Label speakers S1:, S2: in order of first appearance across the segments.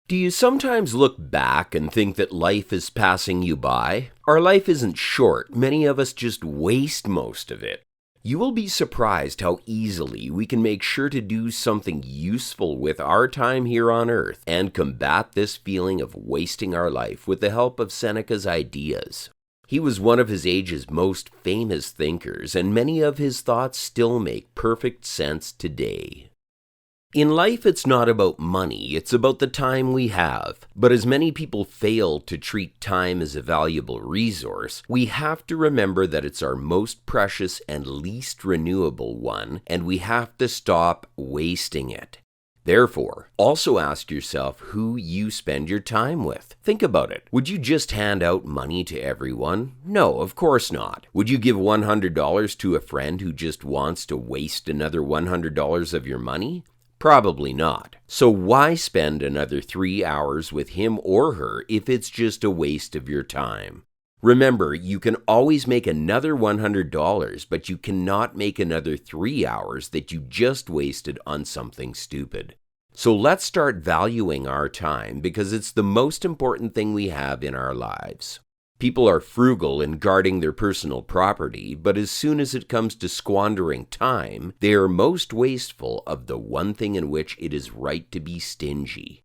S1: Do you sometimes look back and think that life is passing you by? Our life isn't short. Many of us just waste most of it. You will be surprised how easily we can make sure to do something useful with our time here on Earth and combat this feeling of wasting our life with the help of Seneca's ideas. He was one of his age's most famous thinkers, and many of his thoughts still make perfect sense today. In life, it's not about money, it's about the time we have. But as many people fail to treat time as a valuable resource, we have to remember that it's our most precious and least renewable one, and we have to stop wasting it. Therefore, also ask yourself who you spend your time with. Think about it. Would you just hand out money to everyone? No, of course not. Would you give $100 to a friend who just wants to waste another $100 of your money? Probably not. So why spend another 3 hours with him or her if it's just a waste of your time? Remember, you can always make another $100, but you cannot make another 3 hours that you just wasted on something stupid. So let's start valuing our time because it's the most important thing we have in our lives. People are frugal in guarding their personal property, but as soon as it comes to squandering time, they are most wasteful of the one thing in which it is right to be stingy.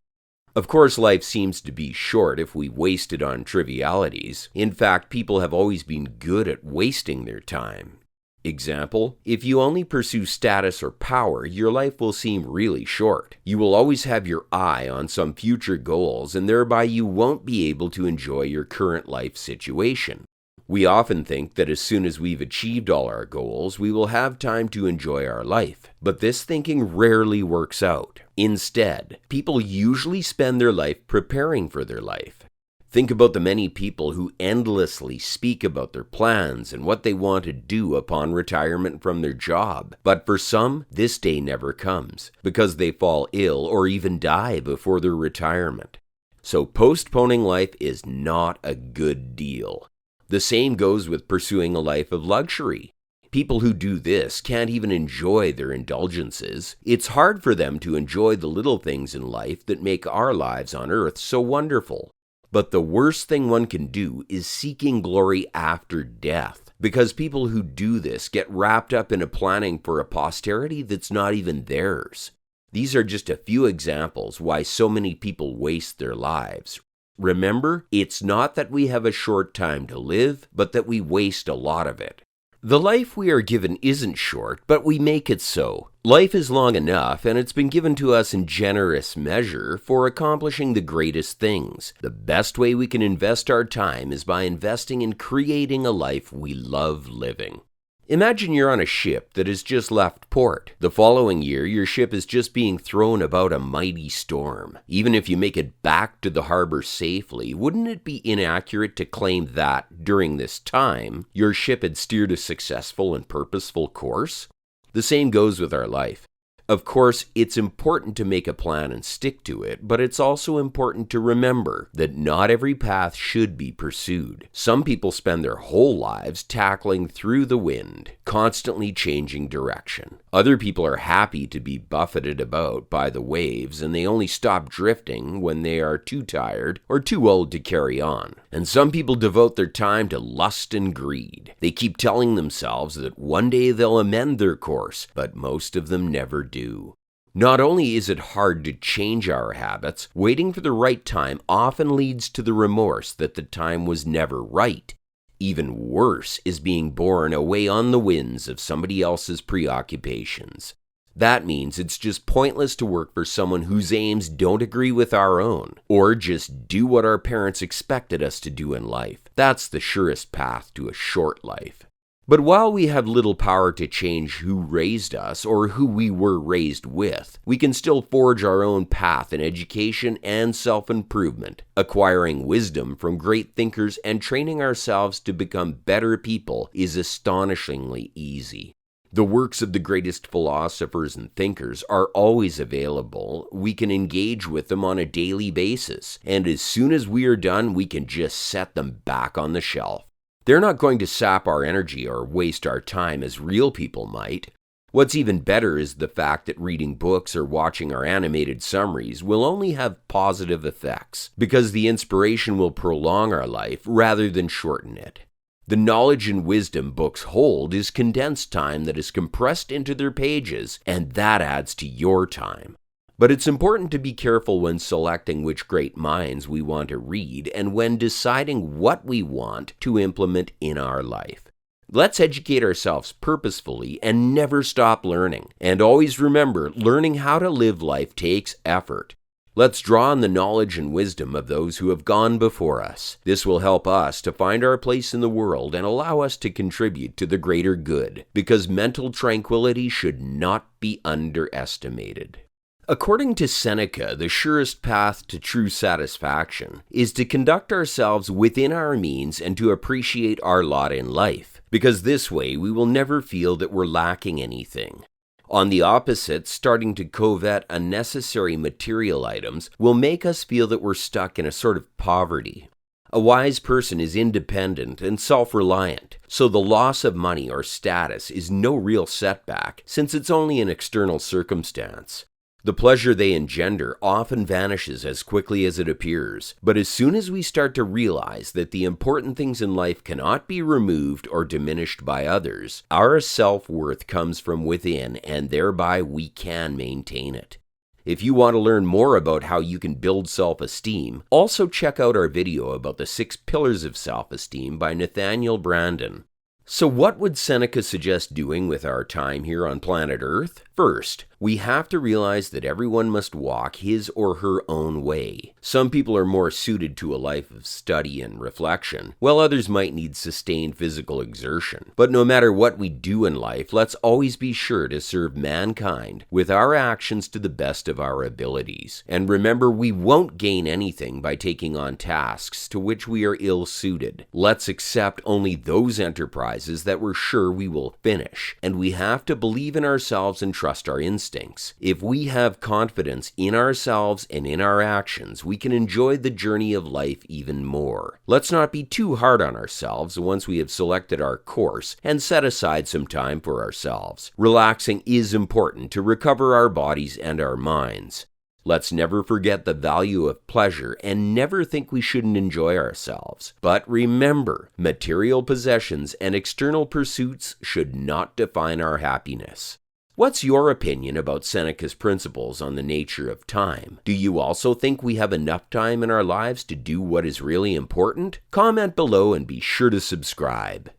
S1: Of course, life seems to be short if we waste it on trivialities. In fact, people have always been good at wasting their time. Example, if you only pursue status or power, your life will seem really short. You will always have your eye on some future goals, and thereby you won't be able to enjoy your current life situation. We often think that as soon as we've achieved all our goals, we will have time to enjoy our life. But this thinking rarely works out. Instead, people usually spend their life preparing for their life. Think about the many people who endlessly speak about their plans and what they want to do upon retirement from their job. But for some, this day never comes because they fall ill or even die before their retirement. So postponing life is not a good deal. The same goes with pursuing a life of luxury. People who do this can't even enjoy their indulgences. It's hard for them to enjoy the little things in life that make our lives on earth so wonderful. But the worst thing one can do is seeking glory after death, because people who do this get wrapped up in a planning for a posterity that's not even theirs. These are just a few examples why so many people waste their lives. Remember, it's not that we have a short time to live, but that we waste a lot of it. The life we are given isn't short, but we make it so. Life is long enough, and it's been given to us in generous measure for accomplishing the greatest things. The best way we can invest our time is by investing in creating a life we love living. Imagine you're on a ship that has just left port. The following year, your ship is just being thrown about a mighty storm. Even if you make it back to the harbor safely, wouldn't it be inaccurate to claim that, during this time, your ship had steered a successful and purposeful course? The same goes with our life. Of course, it's important to make a plan and stick to it, but it's also important to remember that not every path should be pursued. Some people spend their whole lives tackling through the wind, constantly changing direction. Other people are happy to be buffeted about by the waves, and they only stop drifting when they are too tired or too old to carry on. And some people devote their time to lust and greed. They keep telling themselves that one day they'll amend their course, but most of them never do. Not only is it hard to change our habits, waiting for the right time often leads to the remorse that the time was never right. Even worse is being borne away on the winds of somebody else's preoccupations. That means it's just pointless to work for someone whose aims don't agree with our own, or just do what our parents expected us to do in life. That's the surest path to a short life. But while we have little power to change who raised us or who we were raised with, we can still forge our own path in education and self-improvement, acquiring wisdom from great thinkers and training ourselves to become better people is astonishingly easy. The works of the greatest philosophers and thinkers are always available. We can engage with them on a daily basis, and as soon as we are done, we can just set them back on the shelf. They're not going to sap our energy or waste our time as real people might. What's even better is the fact that reading books or watching our animated summaries will only have positive effects, because the inspiration will prolong our life rather than shorten it. The knowledge and wisdom books hold is condensed time that is compressed into their pages, and that adds to your time. But it's important to be careful when selecting which great minds we want to read and when deciding what we want to implement in our life. Let's educate ourselves purposefully and never stop learning. And always remember, learning how to live life takes effort. Let's draw on the knowledge and wisdom of those who have gone before us. This will help us to find our place in the world and allow us to contribute to the greater good, because mental tranquility should not be underestimated. According to Seneca, the surest path to true satisfaction is to conduct ourselves within our means and to appreciate our lot in life, because this way we will never feel that we're lacking anything. On the opposite, starting to covet unnecessary material items will make us feel that we're stuck in a sort of poverty. A wise person is independent and self-reliant, so the loss of money or status is no real setback, since it's only an external circumstance. The pleasure they engender often vanishes as quickly as it appears, but as soon as we start to realize that the important things in life cannot be removed or diminished by others, our self-worth comes from within, and thereby we can maintain it. If you want to learn more about how you can build self-esteem, also check out our video about the 6 pillars of self-esteem by Nathaniel Branden. So what would Seneca suggest doing with our time here on planet Earth? First, we have to realize that everyone must walk his or her own way. Some people are more suited to a life of study and reflection, while others might need sustained physical exertion. But no matter what we do in life, let's always be sure to serve mankind with our actions to the best of our abilities. And remember, we won't gain anything by taking on tasks to which we are ill-suited. Let's accept only those enterprises that we're sure we will finish, and we have to believe in ourselves and trust our instincts. If we have confidence in ourselves and in our actions, we can enjoy the journey of life even more. Let's not be too hard on ourselves once we have selected our course and set aside some time for ourselves. Relaxing is important to recover our bodies and our minds. Let's never forget the value of pleasure and never think we shouldn't enjoy ourselves. But remember, material possessions and external pursuits should not define our happiness. What's your opinion about Seneca's principles on the nature of time? Do you also think we have enough time in our lives to do what is really important? Comment below and be sure to subscribe.